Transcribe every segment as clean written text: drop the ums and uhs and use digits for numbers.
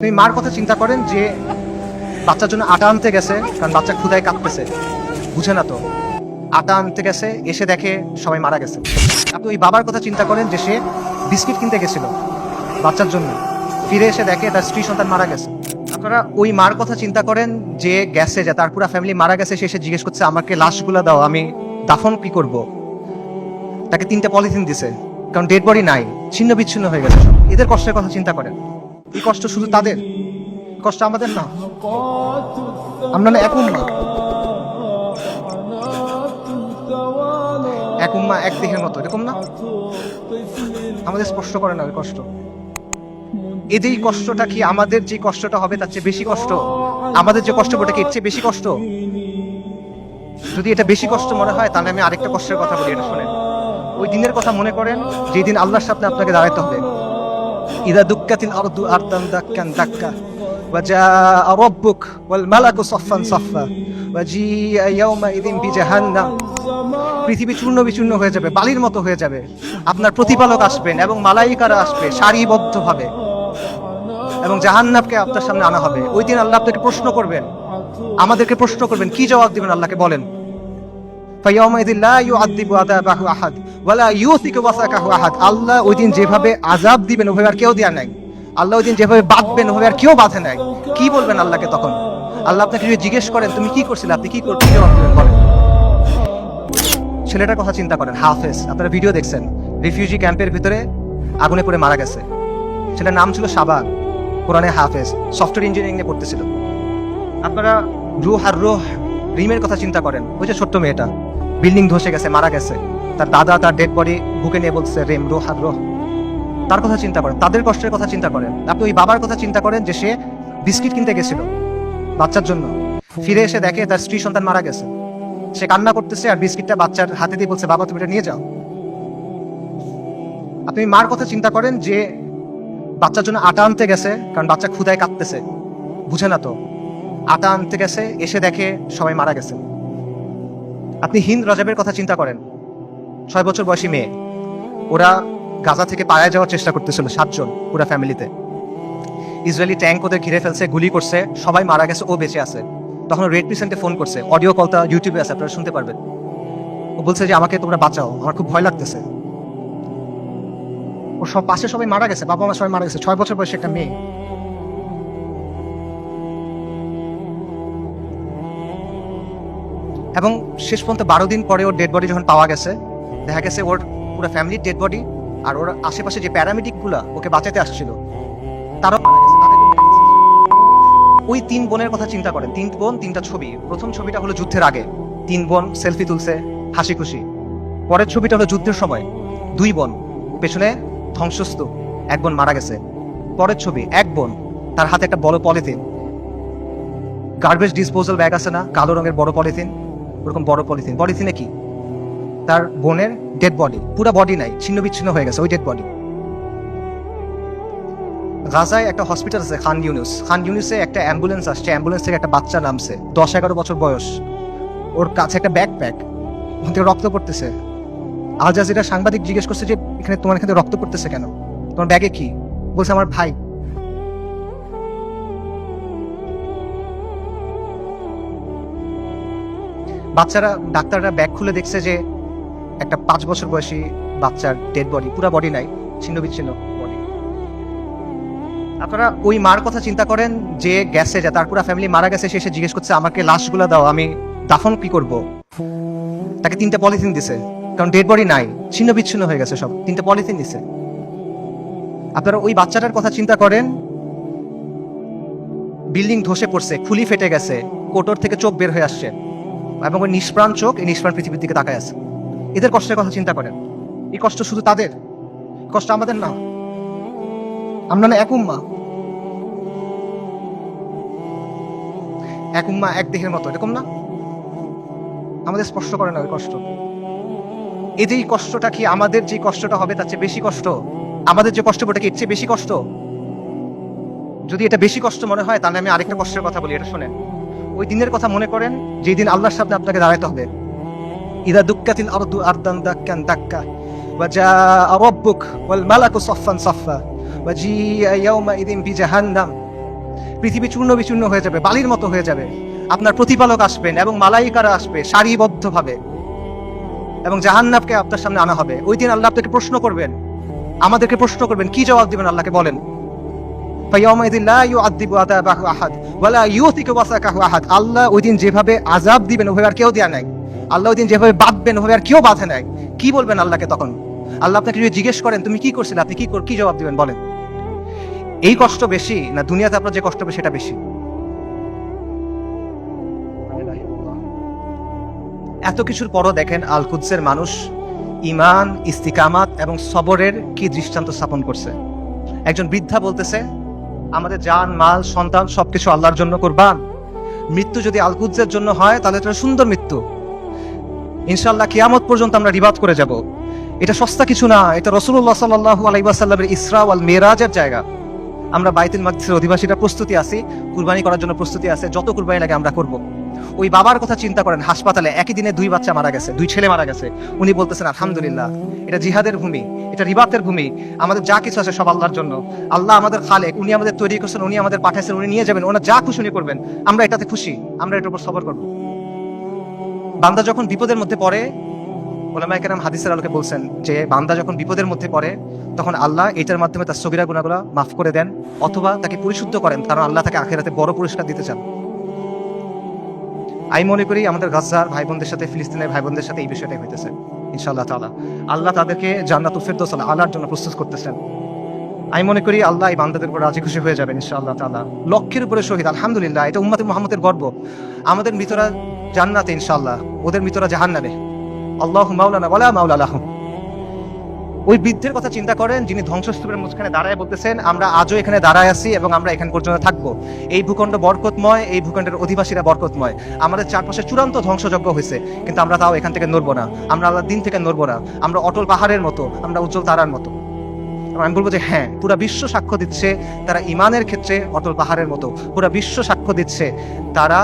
তুমি মার কথা চিন্তা করেন যে বাচ্চার জন্য আটা আনতে গেছে, কারণ বাচ্চা ক্ষুধায় কাঁপতেছে, বুঝে না তো। আটা আনতে গেছে, এসে দেখে সবাই মারা গেছে। আপনি ওই বাবার কথা চিন্তা করেন যে সে বিস্কিট কিনতে গেছিল বাচ্চার জন্য, ফিরে এসে দেখে তার স্ত্রী সন্তান মারা গেছে। আপনারা ওই মার কথা চিন্তা করেন যে গেছে, যে তার পুরো ফ্যামিলি মারা গেছে, সে এসে জিজ্ঞেস করছে আমাকে লাশগুলো দাও, আমি দাফন কি করব। তাকে 3টা পলিথিন দিছে, কারণ ডেড বডি নাই, ছিন্ন বিচ্ছিন্ন হয়ে গেছে সব। এদের কষ্টের কথা চিন্তা করেন। এই কষ্ট শুধু তাদের, কষ্ট আমাদের না। আমরা না এক উম্মাহ, এক উম্মাহ এক দেহের মতো, এরকম না? আমাদের স্পষ্ট করে না ওই কষ্ট। এই কষ্টটা কি আমাদের যে কষ্টটা হবে তার চেয়ে বেশি কষ্ট? আমাদের যে কষ্ট ওটা কি এর চেয়ে বেশি কষ্ট? যদি এটা বেশি কষ্ট মনে হয় তাহলে আমি আরেকটা কষ্টের কথা বলি, এটা শোনেন। ওই দিনের কথা মনে করেন যেদিন আল্লাহর সামনে আপনাকে দাঁড়াতে হবে। ইদা দুক্কাতিল আরদু আরদান দাক্কান দাক্কা ওয়া জাআ রাব্বুক ওয়াল মালাকু সাফফান সাফফা ওয়া জিআ ইয়াওমাইযিন বিজাহান্নাম। পৃথিবী চূর্ণ বিচূর্ণ হয়ে যাবে, বালির মতো হয়ে যাবে। আপনার প্রতিপালক আসবেন এবং মালাইকারা আসবে সারিবদ্ধভাবে, এবং জাহান্নামকে আপনার সামনে আনা হবে। ওই দিন আল্লাহ আপনাকে প্রশ্ন করবেন, আমাদেরকে প্রশ্ন করবেন, কি জবাব দিবেন? আল্লাহকে বলেন। ফায়াউমাইযিন লা ইউআযযিবু আযাবাহু আহাদ ওয়া লা ইউসিকু ওয়াসাকাহু আহাদ। আল্লাহ ওই দিন যেভাবে আযাব দিবেন ওভাবে আর কেউ দেয়া নাই। আল্লাহ ওই দিন যেভাবে বাঁধবেন ওভাবে আর কেউ বাঁধে নাই। কি বলবেন আল্লাহকে তখন? আল্লাহ আপনাকে যদি জিজ্ঞেস করেন তুমি কি করছিলে, আপনি কি করতে জবাব দিবেন বলেন? ছেলেটার কথা চিন্তা করেন, হাফেজ। আপনারা ভিডিও দেখছেন, রিফিউজি ক্যাম্পের ভিতরে আগুনে পড়ে মারা গেছে। ছেলের নাম ছিল শাবান, কোরআনে হাফেজ, সফটওয়্যার ইঞ্জিনিয়ারিং নিয়ে পড়তেছিল। আপনারা রুহ আর রুহ রিমের কথা চিন্তা করেন, ওই যে ছোট্ট মেয়েটা বিল্ডিং ধসে গেছে, মারা গেছে, তার দাদা তার ডেড বডি বুকে নিয়ে বলছে রেম, রুহ আর রুহ। তার কথা চিন্তা করেন, তাদের কষ্টের কথা চিন্তা করেন। আপনি ওই বাবার কথা চিন্তা করেন যে সে বিস্কিট কিনতে গেছিল বাচ্চার জন্য, ফিরে এসে দেখে তার স্ত্রী সন্তান মারা গেছে। সে কান্না করতেছে আর বিস্কিটটা বাচ্চার হাতে দিয়ে বলছে বাবা তুমি এটা নিয়ে যাও। আপনি মার কথা চিন্তা করেন যে বাচ্চার জন্য আটা আনতে গেছে, কারণ বাচ্চা ক্ষুধায় কাঁপতেছে, বুঝে না তো। আটা আনতে গেছে, এসে দেখে সবাই মারা গেছে। আপনি হিন্দ রাজাবের কথা চিন্তা করেন, 6 বছর বয়সী মেয়ে। ওরা গাজা থেকে পালায় যাওয়ার চেষ্টা করতেছিল 7 জন পুরো ফ্যামিলিতে। ইসরায়েলি ট্যাঙ্ক ওদের ঘিরে ফেলছে, গুলি করছে, সবাই মারা গেছে, ও বেঁচে আছে। তখন রেড ক্রিসেন্টে ফোন করছে, অডিও কলটা ইউটিউবে আছে, আপনারা শুনতে পারবেন। ও বলছে যে আমাকে তোমরা বাঁচাও, আমার খুব ভয় লাগতেছে। ওর সব পাশে সবাই মারা গেছে, বাবা মা সবাই মারা গেছে, 6 বছর বয়সী একটা মেয়ে। এবং শেষ পর্যন্ত 12 দিন পরে ওর ডেড বডি যখন পাওয়া গেছে, দেখা গেছে ওর পুরো ফ্যামিলির ডেড বডি, আর ওর আশেপাশে যে প্যারামেডিক গুলা ওকে বাঁচাতে আসছিল তারাও মারা গেছে। ওই 3 বোনের কথা চিন্তা করেন, 3 বোন 3টা ছবি। প্রথম ছবিটা হলো যুদ্ধের আগে, 3 বোন সেলফি তুলছে হাসি খুশি। পরের ছবিটা হলো যুদ্ধের সময়, 2 বোন, পেছনে ধ্বংসস্তূপ, 1 বোন মারা গেছে। পরের ছবি 1 বোন, তার হাতে একটা বড় পলিথিন, গার্বেজ ডিসপোজাল ব্যাগ আছে না, কালো রঙের বড় পলিথিন, ওরকম বড় পলিথিন। পলিথিনে কি? তার বোনের ডেড বডি, পুরো বডি নাই, ছিন্ন বিচ্ছিন্ন হয়ে গেছে ওই ডেড বডি। গাজায় একটা হসপিটাল আছে খান ইউনুস, খান ইউনুসে একটা অ্যাম্বুলেন্স আসছে, অ্যাম্বুলেন্স থেকে একটা বাচ্চা নামছে, 10-11 বছর বয়স। ওর কাছে একটা ব্যাকপ্যাক, ওখান থেকে রক্ত পড়তেছে। আল জাজিরা সাংবাদিক জিজ্ঞেস করছে যে এখানে তোমার এখানে রক্ত পড়তেছে কেন, তোমার ব্যাগে কি? বলছে আমার ভাই। বাচ্চারা, ডাক্তাররা ব্যাগ খুলে দেখছে যে একটা 5 বছর বয়সী বাচ্চার ডেড বডি, পুরো বডি নাই, ছিন্ন বিচ্ছিন্ন বডি। আপনারা ওই মার কথা চিন্তা করেন যে গেছে, যে তার পুরো ফ্যামিলি মারা গেছে, সে এসে জিজ্ঞেস করছে আমাকে লাশগুলো দাও, আমি দাফন কি করব। তাকে 3টা পলিথিন দিছে, কারণ ডেড বডি নাই, ছিন্ন বিচ্ছিন্ন হয়ে গেছে সব, 3টা পলিথিন দিছে। আপনারা ওই বাচ্চাটার কথা চিন্তা করেন, বিল্ডিং ধসে পড়ছে, খুলি ফেটে গেছে, কোটর থেকে চোখ বের হয়ে আসছে, এবং ওই নিষ্প্রাণ চোখ, এই নিষ্প্রাণ পৃথিবীর দিকে তাকায় আছে। এদের কষ্টের কথা চিন্তা করেন। এই কষ্ট শুধু তাদের, কষ্ট আমাদের না। আমরা না এক উম্মাহ, এক উম্মাহ এক দেহের মতো, এরকম না? আমাদের স্পষ্ট করে না ওই কষ্ট। এই কষ্টটা কি আমাদের যে কষ্টটা হবে তার চেয়ে বেশি কষ্ট? আমাদের যে কষ্ট ওটা কি এর চেয়ে বেশি কষ্ট? যদি এটা বেশি কষ্ট মনে হয় তাহলে আমি আরেকটা কষ্টের কথা বলি, এটা শোনেন। ওই দিনের কথা মনে করেন যেদিন আল্লাহর সামনে আপনাকে দাঁড়াতে হবে। ইদা দুক্কাতিল আরদু আরদান দাক্কান দাক্কা ওয়া জাআ রাব্বুক ওয়াল মালাকু সাফফান সাফফা ওয়া জিআ ইয়াওমাইযিন বিজাহান্নাম পৃথিবী চূর্ণ বিচূর্ণ হয়ে যাবে, বালির মতো হয়ে যাবে। আপনার প্রতিপালক আসবেন এবং মালাইকারা আসবে সারিবদ্ধভাবে, এবং জাহান্নামকে আপনার সামনে আনা হবে। ওই দিন আল্লাহ আপনাকে প্রশ্ন করবেন, আমাদেরকে প্রশ্ন করবেন, কি জবাব দিবেন আল্লাহকে বলেন? আল্লাহ ওই দিন যেভাবে আযাব দিবেন ওভাবে আর কেউ দেয়া নাই। আল্লাহ ওই দিন যেভাবে বাঁধবেন ওভাবে আর কেউ বাঁধে নাই। কি বলবেন আল্লাহকে তখন? আল্লাহ আপনাকে যদি জিজ্ঞেস করেন তুমি কি করছিলেন, আপনি কি জবাব দিবেন বলেন? এই কষ্ট বেশি না দুনিয়াতে আপনার যে কষ্ট হবে সেটা বেশি? এত কিছুর পরও দেখেন আল কুদসের মানুষ ঈমান, ইস্তিকামাত এবং সবরের কি দৃষ্টান্ত স্থাপন করছে। একজন বৃদ্ধা বলতেছে, আমাদের জান, মাল, সন্তান সবকিছু আল্লাহর জন্য কুরবান। মৃত্যু যদি আল কুদসের জন্য হয় তাহলে এটা সুন্দর মৃত্যু। ইনশাআল্লাহ কিয়ামত পর্যন্ত আমরা রিবাদ করে যাব। এটা সস্তা কিছু না, এটা রাসূলুল্লাহ সাল্লাল্লাহু আলাইহি ওয়াসাল্লামের ইসরা ওয়াল মিরাজের জায়গা। আমরা বাইতুল মাকদিসের অধিবাসীরা প্রস্তুতি আছি, কুরবানি করার জন্য প্রস্তুতি আছে, যত কুরবানি লাগে আমরা করব। ওই বাবার কথা চিন্তা করেন, হাসপাতালে একই দিনে 2 বাচ্চা মারা গেছে, 2 ছেলে মারা গেছে। উনি বলতেছেন আলহামদুলিল্লাহ, এটা জিহাদের ভূমি, এটা রিবাতের ভূমি, আমাদের যা কিছু আছে সব আল্লাহর জন্য। আল্লাহ আমাদের খালেক, উনি আমাদের তৈরি করছেন, উনি আমাদের পাঠাইছেন, উনি নিয়ে যাবেন, ওনার যা খুশি উনি করবেন, আমরা এটাতে খুশি, আমরা এটার উপর সবর করব। বান্দা যখন বিপদের মধ্যে পড়ে, উলামায়ে কেরাম হাদিসের আলোকে বলছেন যে বান্দা যখন বিপদের মধ্যে পড়ে তখন আল্লাহ এটার মাধ্যমে তার সগীরা গুনাহগুলো মাফ করে দেন অথবা তাকে পরিশুদ্ধ করেন, কারণ আল্লাহ তাকে আখিরাতে বড় পুরস্কার দিতে চান। আমি মনে করি আমাদের গাজার ভাই বোনদের সাথে, ফিলিস্তিনের ভাই বোনদের সাথে এই বিষয়টাই হইতেছে। ইনশাআল্লাহ তাআলা আল্লাহ তাদেরকে জান্নাতুল ফেরদৌস আলার জন্য প্রস্তুত করতেছেন। আমি মনে করি আল্লাহ এই বান্দাদের উপর রাজি খুশি হয়ে যাবেন ইনশাআল্লাহ তাআলা। লক্ষের উপরে শহীদ, আলহামদুলিল্লাহ, এটা উম্মতে মুহাম্মদের গর্ব। আমাদের মৃতরা জান্নাতে ইনশাআল্লাহ, ওদের মৃতরা জাহান্নামে। আল্লাহু মাওলানা ওয়ালা মাওলা লাহুম। ওই বৃদ্ধের কথা চিন্তা করেন যিনি ধ্বংসস্তূপের মাঝখানে দাঁড়ায় বলতেছেন আমরা আজও এখানে দাঁড়ায় আছি এবং আমরা এখান পর্যন্ত থাকবো। এই ভূখণ্ড বরকতময়, এই ভূখণ্ডের অধিবাসীরা বরকতময়। আমাদের চারপাশে চূড়ান্ত ধ্বংসযজ্ঞ হয়েছে, কিন্তু আমরা তাও এখান থেকে নড়বো না, আমরা আল্লাহর দিন থেকে নড়বো না। আমরা অটল পাহাড়ের মতো, আমরা উজ্জ্বল তারার মতো। আমি বলবো যে হ্যাঁ, পুরা বিশ্ব সাক্ষ্য দিচ্ছে তারা ঈমানের ক্ষেত্রে অটল পাহাড়ের মতো। পুরা বিশ্ব সাক্ষ্য দিচ্ছে তারা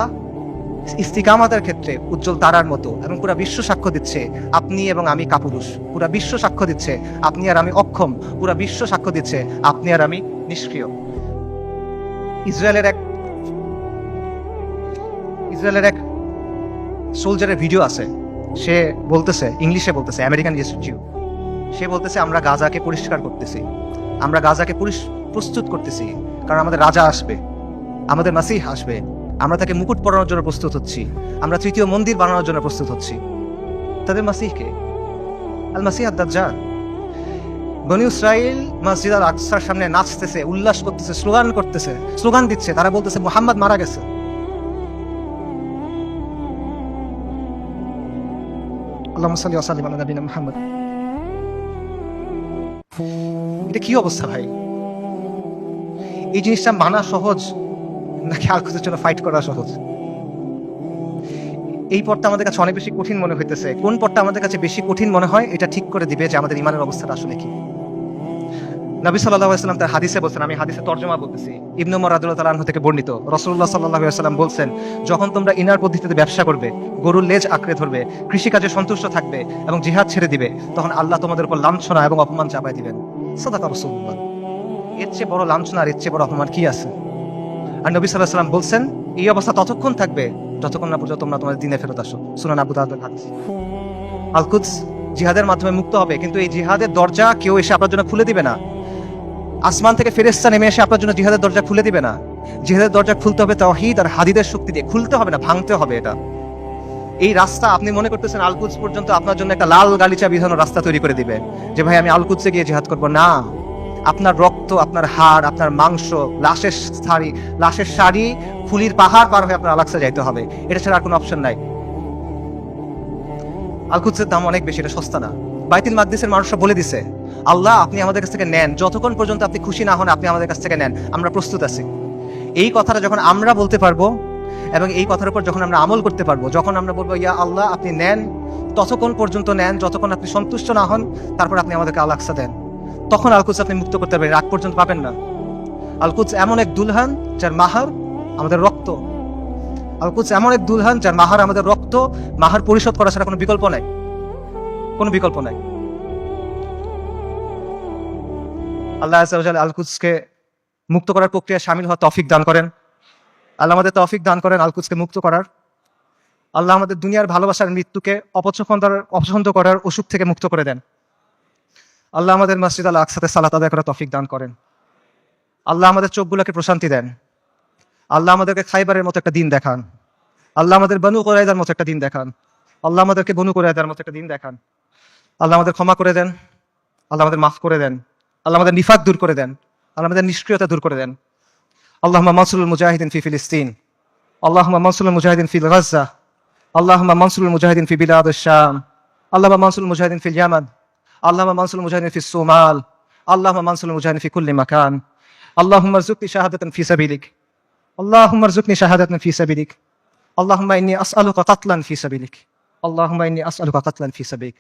ইস্তিকামাতের ক্ষেত্রে উজ্জ্বল তারার মতো, এবং পুরা বিশ্ব সাক্ষ্য দিচ্ছে আপনি এবং আমি কাপুরুষ। পুরা বিশ্ব সাক্ষ্য দিচ্ছে আপনি আর আমি অক্ষম। পুরা বিশ্ব সাক্ষ্য দিচ্ছে আপনি আর আমি নিষ্ক্রিয়। ইসরায়েলের এক সোলজারের ভিডিও আছে, সে বলতেছে, ইংলিশে বলতেছে, আমেরিকান জিউ, সে বলতেছে আমরা গাজাকে পরিষ্কার করতেছি, আমরা গাজাকে প্রস্তুত করতেছি, কারণ আমাদের রাজা আসবে, আমাদের মাসিহ আসবে, আমরা তাকে মুকুট পরানোর জন্য প্রস্তুত হচ্ছি, আমরা তৃতীয় মন্দির বানানোর জন্য প্রস্তুত হচ্ছি। তাদের মাসিহকে আল মাসিহ আদ-দাজ্জাল। বনী ইসরাইল মসজিদ আল আকসার সামনে নাচতেছে, উল্লাস করতেছে, স্লোগান করতেছে, স্লোগান দিচ্ছে, তারা বলতেছে মুহাম্মদ মারা গেছে। আল্লাহুম্মা সাল্লি ওয়া সাল্লিম আলা নাবিয়িনা মুহাম্মদ। এটা কি অবস্থা ভাই? এই জিনিসটা মানা সহজ নাকি আল কুদসের জন্য ফাইট করা সহজ? এই পথটা আমাদের কাছে অনেক বেশি কঠিন মনে হইতেছে। কোন পথটা আমাদের কাছে বেশি কঠিন মনে হয় এটা ঠিক করে দিবে যে আমাদের ঈমানের অবস্থাটা আসলে কি। নবী সাল্লাল্লাহু আলাইহি ওয়াসাল্লাম তার হাদিসে বলছেন, আমি হাদিসে তরজমা বলতেছি, ইবনে উমর রাদিয়াল্লাহু তাআলা আনহু থেকে বর্ণিত, রাসূলুল্লাহ সাল্লাল্লাহু আলাইহি ওয়াসাল্লাম বলছেন, যখন তোমরা ইনার পদ্ধতিতে ব্যবসা করবে, গরুর লেজ আঁকড়ে ধরবে, কৃষিকাজে সন্তুষ্ট থাকবে এবং জিহাদ ছেড়ে দিবে, তখন আল্লাহ তোমাদের উপর লাঞ্ছনা এবং অপমান চাপায় দিবেন। সাদাকা রাসূলুল্লাহ। এর চেয়ে বড় লাঞ্ছনা আর এর চেয়ে বড় অপমান কি আছে? আর নবী সাল্লাল্লাহু আলাইহি ওয়াসাল্লাম বলছেন, এই অবস্থা ততক্ষণ থাকবে যতক্ষণ না পর্যন্ত তোমরা তোমাদের দ্বীনে ফেরত আসো। সুনান আবু দাউদের হাদিস। আল কুদস জিহাদের মাধ্যমে মুক্ত হবে, কিন্তু এই জিহাদের দরজা কেউ এসে আপনার জন্য খুলে দিবে না। আসমান থেকে ফেরেশতা নেমে এসে আপনার জন্য জিহাদের দরজা খুলে দিবে না। জিহাদের দরজা খুলতে হবে তাওহীদ আর হাদিদের শক্তি দিয়ে, খুলতে হবে না, ভাঙতে হবে। এটা এই রাস্তা আপনি মনে করতেছেন আল কুদস পর্যন্ত আপনার জন্য একটা লাল গালিচা বিধানো রাস্তা তৈরি করে দিবে যে ভাই আমি আল কুদসে গিয়ে জিহাদ করব না। আপনার রক্ত, আপনার হাড়, আপনার মাংস, লাশের শাড়ি, ফুলির পাহাড় পার হয়ে আপনার আল আকসা যাইতে হবে। এটা ছাড়া আর কোনো অপশন নাই। আল কুদসের দাম অনেক বেশি, এটা সস্তা না। বাইতুল মাকদিসের মানুষরা বলে দিছে, আল্লাহ আপনি আমাদের কাছ থেকে নেন, যতক্ষণ পর্যন্ত আপনি খুশি না হন আপনি আমাদের কাছ থেকে নেন, আমরা প্রস্তুত আছি। এই কথাটা যখন আমরা বলতে পারবো এবং এই কথার উপর যখন আমরা আমল করতে পারবো, যখন আমরা বলবো ইয়া আল্লাহ আপনি নেন, ততক্ষণ পর্যন্ত নেন যতক্ষণ আপনি সন্তুষ্ট না হন, তারপর আপনি আমাদেরকে আল আকসা দেন, তখন আল কুদস আপনি মুক্ত করতে পারবেন, রাগ পর্যন্ত পাবেন না। আল কুদস এমন এক দুলহান যার মাহার আমাদের রক্ত। আল কুদস এমন এক দুলহান যার মাহার আমাদের রক্ত। মাহার পরিশোধ করা ছাড়া কোনো বিকল্প নাই, কোনো বিকল্প নাই। আল্লাহ আযজা ওয়া জাল্লা আল কুদসকে মুক্ত করার প্রক্রিয়ায় শামিল হওয়ার তৌফিক দান করেন। আল্লাহ আমাদের তৌফিক দান করেন আল-কুদসকে মুক্ত করার। আল্লাহ আমাদের দুনিয়ার ভালোবাসার মৃত্যুকে অপছন্দ করার অসুখ থেকে মুক্ত করে দেন। আল্লাহ আমাদের মসজিদ আল আকসাতে সালাত আদায় করার তৌফিক দান করেন। আল্লাহ আমাদের চোখগুলোকে প্রশান্তি দেন। আল্লাহ আমাদেরকে খাইবারের মতো একটা দিন দেখান। আল্লাহ আমাদের বনু কুরাইযার মতো একটা দিন দেখান। আল্লাহ আমাদেরকে বনু কুরাইযার মতো একটা দিন দেখান। আল্লাহ আমাদের ক্ষমা করে দেন। আল্লাহ আমাদের মাফ করে দেন। আল্লাহ আমাদের নিফাক দূর করে দেন। আল্লাহ আমাদের নিষ্ক্রিয়তা দূর করে দেন। আল্লাহুম্মা মানসুরুল মুজাহিদিন ফি ফিলিস্তিন, আল্লাহুম্মা মানসুরুল মুজাহিদিন ফি গাজ্জা, আল্লাহুম্মা মানসুরুল মুজাহিদিন ফি বিলাদিশ শাম, আল্লাহুম্মা মানসুরুল মুজাহিদিন ফিল ইয়ামান, আল্লাহুম্মা মানসুরুল মুজাহিদিন ফিস সুমাল, আল্লাহুম্মা মানসুরুল মুজাহিদিন ফি কুল্লি মাকান, আল্লাহুম্মা রযুকনি শাহাদাতান ফি সাবিলিক, আল্লাহুম্মা রযুকনি শাহাদাতান ফি সাবিলিক, আল্লাহুম্মা ইন্নী আসআলুকা কাতলান ফি সাবিলিক, আল্লাহুম্মা ইন্নী আসআলুকা কাতলান ফি সাবিলিক।